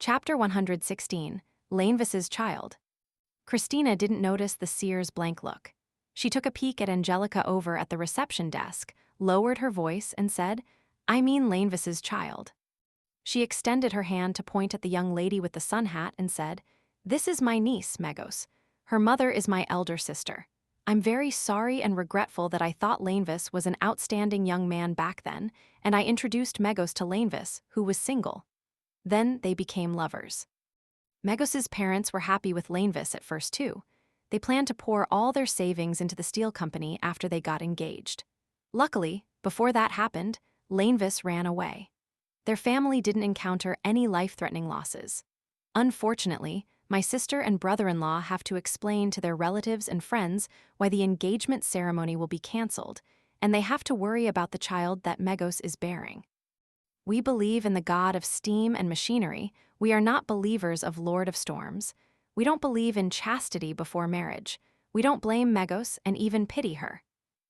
Chapter 116, Lanevus's Child. Christina didn't notice the seer's blank look. She took a peek at Angelica over at the reception desk, lowered her voice, and said, "I mean Lanevus's child." She extended her hand to point at the young lady with the sun hat and said, "This is my niece, Megos. Her mother is my elder sister. I'm very sorry and regretful that I thought Lanevus was an outstanding young man back then, and I introduced Megos to Lanevus, who was single. Then they became lovers." Megos's parents were happy with Lanevus at first too. They planned to pour all their savings into the steel company after they got engaged. Luckily, before that happened, Lanevus ran away. Their family didn't encounter any life-threatening losses. Unfortunately, my sister and brother-in-law have to explain to their relatives and friends why the engagement ceremony will be canceled, and they have to worry about the child that Megos is bearing. We believe in the God of steam and machinery. We are not believers of Lord of Storms. We don't believe in chastity before marriage. We don't blame Megos and even pity her.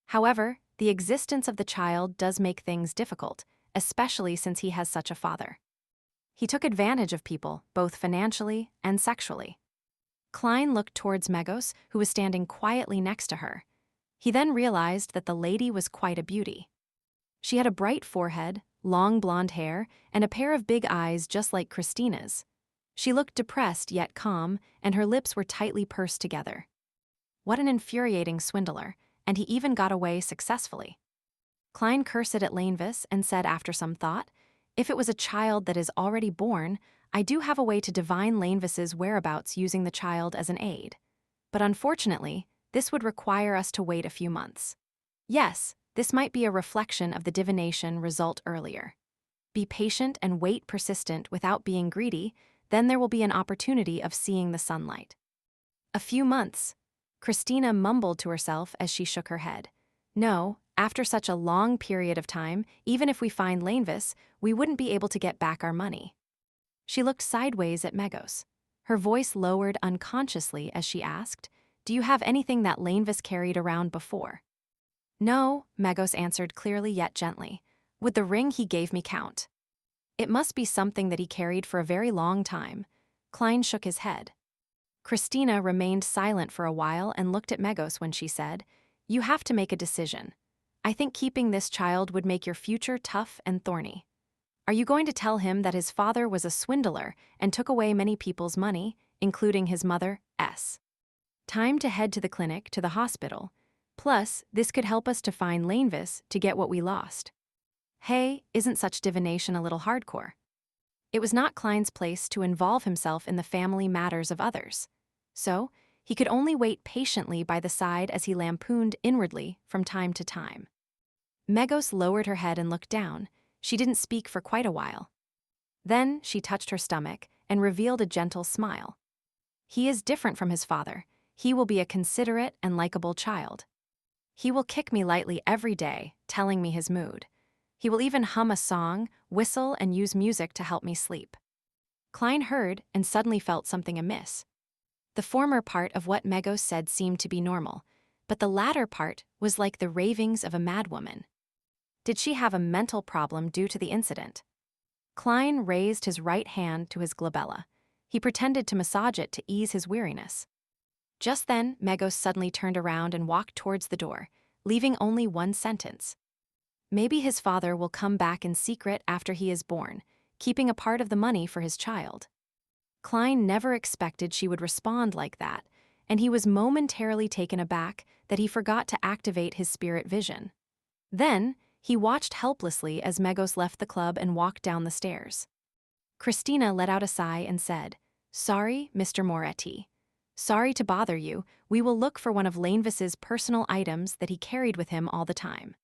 However, the existence of the child does make things difficult, especially since he has such a father. He took advantage of people, both financially and sexually. Klein looked towards Megos, who was standing quietly next to her. He then realized that the lady was quite a beauty. She had a bright forehead, long blonde hair, and a pair of big eyes just like Christina's. She looked depressed yet calm, and her lips were tightly pursed together. What an infuriating swindler, and he even got away successfully. Klein cursed at Lanevus and said after some thought, "If it was a child that is already born, I do have a way to divine Lanevus's whereabouts using the child as an aid. But unfortunately, this would require us to wait a few months. Yes, this might be a reflection of the divination result earlier. Be patient and wait persistent without being greedy, then there will be an opportunity of seeing the sunlight." A few months. Christina mumbled to herself as she shook her head. No, after such a long period of time, even if we find Lanevus, we wouldn't be able to get back our money. She looked sideways at Megos. Her voice lowered unconsciously as she asked, "Do you have anything that Lanevus carried around before?" "No," Megos answered clearly yet gently. "Would the ring he gave me count?" "It must be something that he carried for a very long time." Klein shook his head. Christina remained silent for a while and looked at Megos when she said, "You have to make a decision. I think keeping this child would make your future tough and thorny. Are you going to tell him that his father was a swindler and took away many people's money, including his mother, S? Time to head to the clinic, to the hospital. Plus, this could help us to find Lanevus to get what we lost." Hey, isn't such divination a little hardcore? It was not Klein's place to involve himself in the family matters of others. So, he could only wait patiently by the side as he lampooned inwardly from time to time. Megos lowered her head and looked down. She didn't speak for quite a while. Then she touched her stomach and revealed a gentle smile. "He is different from his father. He will be a considerate and likable child. He will kick me lightly every day, telling me his mood. He will even hum a song, whistle, and use music to help me sleep." Klein heard and suddenly felt something amiss. The former part of what Megos said seemed to be normal, but the latter part was like the ravings of a madwoman. Did she have a mental problem due to the incident? Klein raised his right hand to his glabella. He pretended to massage it to ease his weariness. Just then, Megos suddenly turned around and walked towards the door, leaving only one sentence. "Maybe his father will come back in secret after he is born, keeping a part of the money for his child." Klein never expected she would respond like that, and he was momentarily taken aback that he forgot to activate his spirit vision. Then, he watched helplessly as Megos left the club and walked down the stairs. Christina let out a sigh and said, "Sorry, Mr. Moretti. Sorry to bother you. We will look for one of Lanevus's personal items that he carried with him all the time."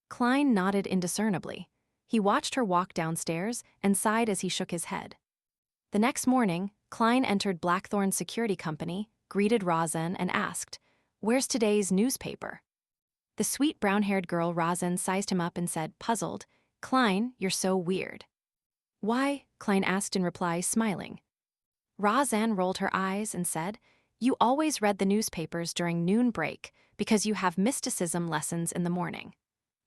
Klein nodded indiscernibly. He watched her walk downstairs and sighed as he shook his head. The next morning, Klein entered Blackthorn's security company, greeted Razan, and asked, "Where's today's newspaper?" The sweet brown-haired girl Razan sized him up and said, puzzled, "Klein, you're so weird." "Why?" Klein asked in reply, smiling. Razan rolled her eyes and said, "You always read the newspapers during noon break because you have mysticism lessons in the morning.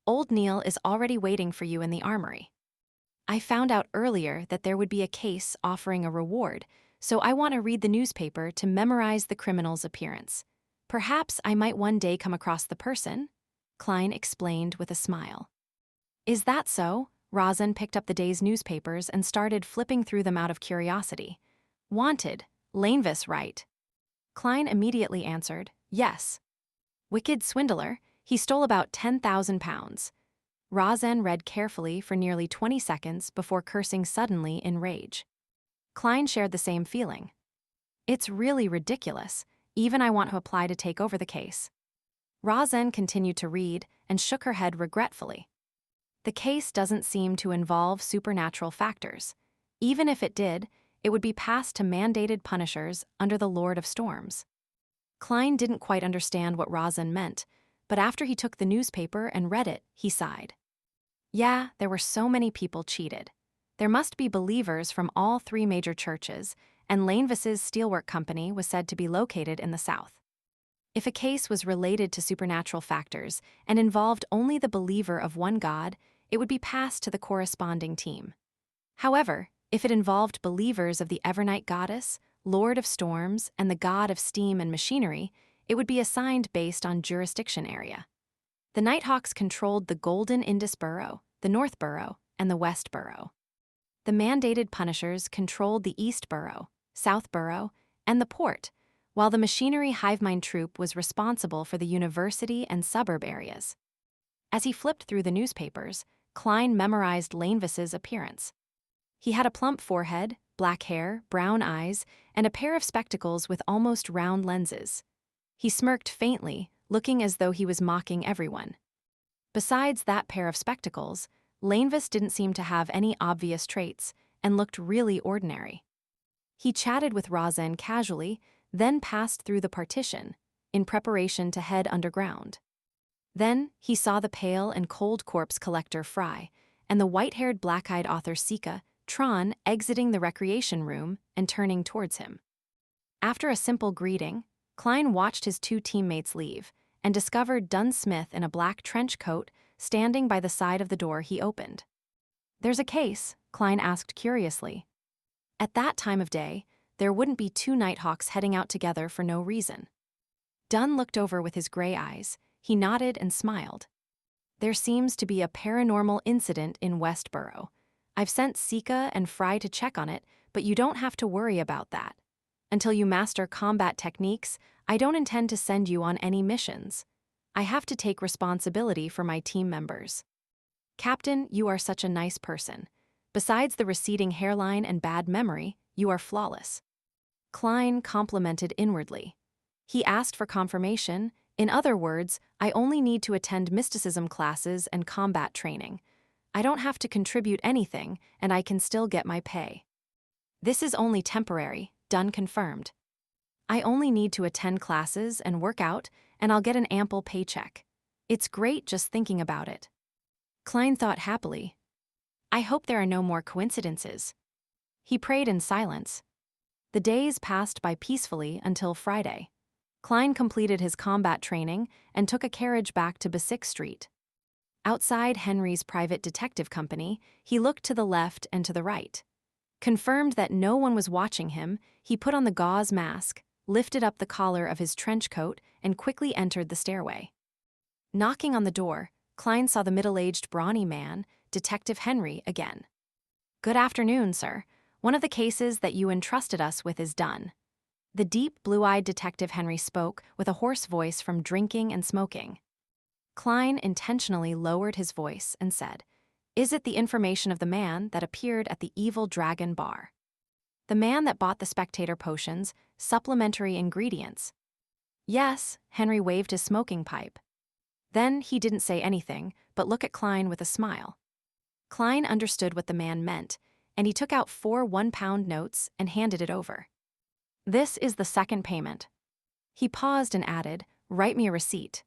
Old Neil is already waiting for you in the armory." I found out earlier that there would be a case offering a reward, so I want to read the newspaper to memorize the criminal's appearance. Perhaps I might one day come across the person, Klein explained with a smile. Is that so? Rosen picked up the day's newspapers and started flipping through them out of curiosity. Wanted, Lanevus, right? Klein immediately answered, yes. Wicked swindler, he stole about 10,000 pounds. Rosen read carefully for nearly 20 seconds before cursing suddenly in rage. Klein shared the same feeling. It's really ridiculous. Even I want to apply to take over the case. Rosen continued to read and shook her head regretfully. The case doesn't seem to involve supernatural factors. Even if it did, it would be passed to mandated punishers under the Lord of Storms. Klein didn't quite understand what Rosen meant, but after he took the newspaper and read it, he sighed. Yeah, there were so many people cheated. There must be believers from all three major churches, and Lanevus's steelwork company was said to be located in the south. If a case was related to supernatural factors and involved only the believer of one God, it would be passed to the corresponding team. However, if it involved believers of the Evernight goddess, Lord of Storms, and the god of steam and machinery, it would be assigned based on jurisdiction area. The Nighthawks controlled the Golden Indus Borough, the North Borough, and the West Borough. The mandated punishers controlled the East Borough, South Borough, and the port, while the machinery hivemind troop was responsible for the university and suburb areas. As he flipped through the newspapers, Klein memorized Lanevus's appearance. He had a plump forehead, black hair, brown eyes, and a pair of spectacles with almost round lenses. He smirked faintly, looking as though he was mocking everyone. Besides that pair of spectacles, Lanevus didn't seem to have any obvious traits and looked really ordinary. He chatted with Rosen casually, then passed through the partition, in preparation to head underground. Then he saw the pale and cold corpse collector Fry and the white-haired black-eyed author Sika, Tron, exiting the recreation room and turning towards him. After a simple greeting, Klein watched his two teammates leave and discovered Dunn Smith in a black trench coat standing by the side of the door he opened. There's a case, Klein asked curiously. At that time of day, there wouldn't be two Nighthawks heading out together for no reason. Dunn looked over with his gray eyes. He nodded and smiled. There seems to be a paranormal incident in Westboro. I've sent Sika and Fry to check on it, but you don't have to worry about that. Until you master combat techniques, I don't intend to send you on any missions. I have to take responsibility for my team members. Captain, you are such a nice person. Besides the receding hairline and bad memory, you are flawless. Klein complimented inwardly. He asked for confirmation. In other words, I only need to attend mysticism classes and combat training. I don't have to contribute anything, and I can still get my pay. This is only temporary, Dunn confirmed. I only need to attend classes and work out, and I'll get an ample paycheck. It's great just thinking about it. Klein thought happily. I hope there are no more coincidences. He prayed in silence. The days passed by peacefully until Friday. Klein completed his combat training and took a carriage back to Basic Street. Outside Henry's private detective company, he looked to the left and to the right. Confirmed that no one was watching him, he put on the gauze mask, lifted up the collar of his trench coat, and quickly entered the stairway. Knocking on the door, Klein saw the middle-aged brawny man, Detective Henry, again. Good afternoon, sir. One of the cases that you entrusted us with is done. The deep, blue-eyed Detective Henry spoke with a hoarse voice from drinking and smoking. Klein intentionally lowered his voice and said, Is it the information of the man that appeared at the Evil Dragon bar? The man that bought the Spectator potions, supplementary ingredients? Yes, Henry waved his smoking pipe. Then he didn't say anything, but looked at Klein with a smile. Klein understood what the man meant, and he took out 4 one-pound notes and handed it over. This is the second payment. He paused and added, Write me a receipt.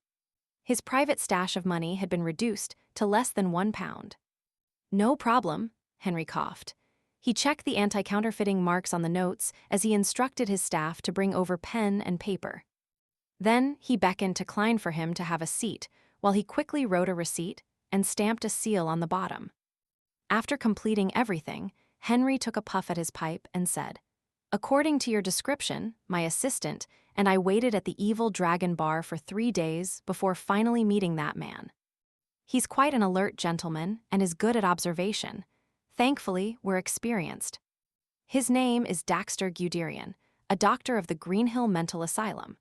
His private stash of money had been reduced to less than £1. No problem, Henry coughed. He checked the anti-counterfeiting marks on the notes as he instructed his staff to bring over pen and paper. Then he beckoned to Klein for him to have a seat while he quickly wrote a receipt and stamped a seal on the bottom. After completing everything, Henry took a puff at his pipe and said, "According to your description, my assistant and I waited at the evil dragon bar for 3 days before finally meeting that man. He's quite an alert gentleman and is good at observation. Thankfully, we're experienced. His name is Daxter Guderian, a doctor of the Greenhill Mental Asylum.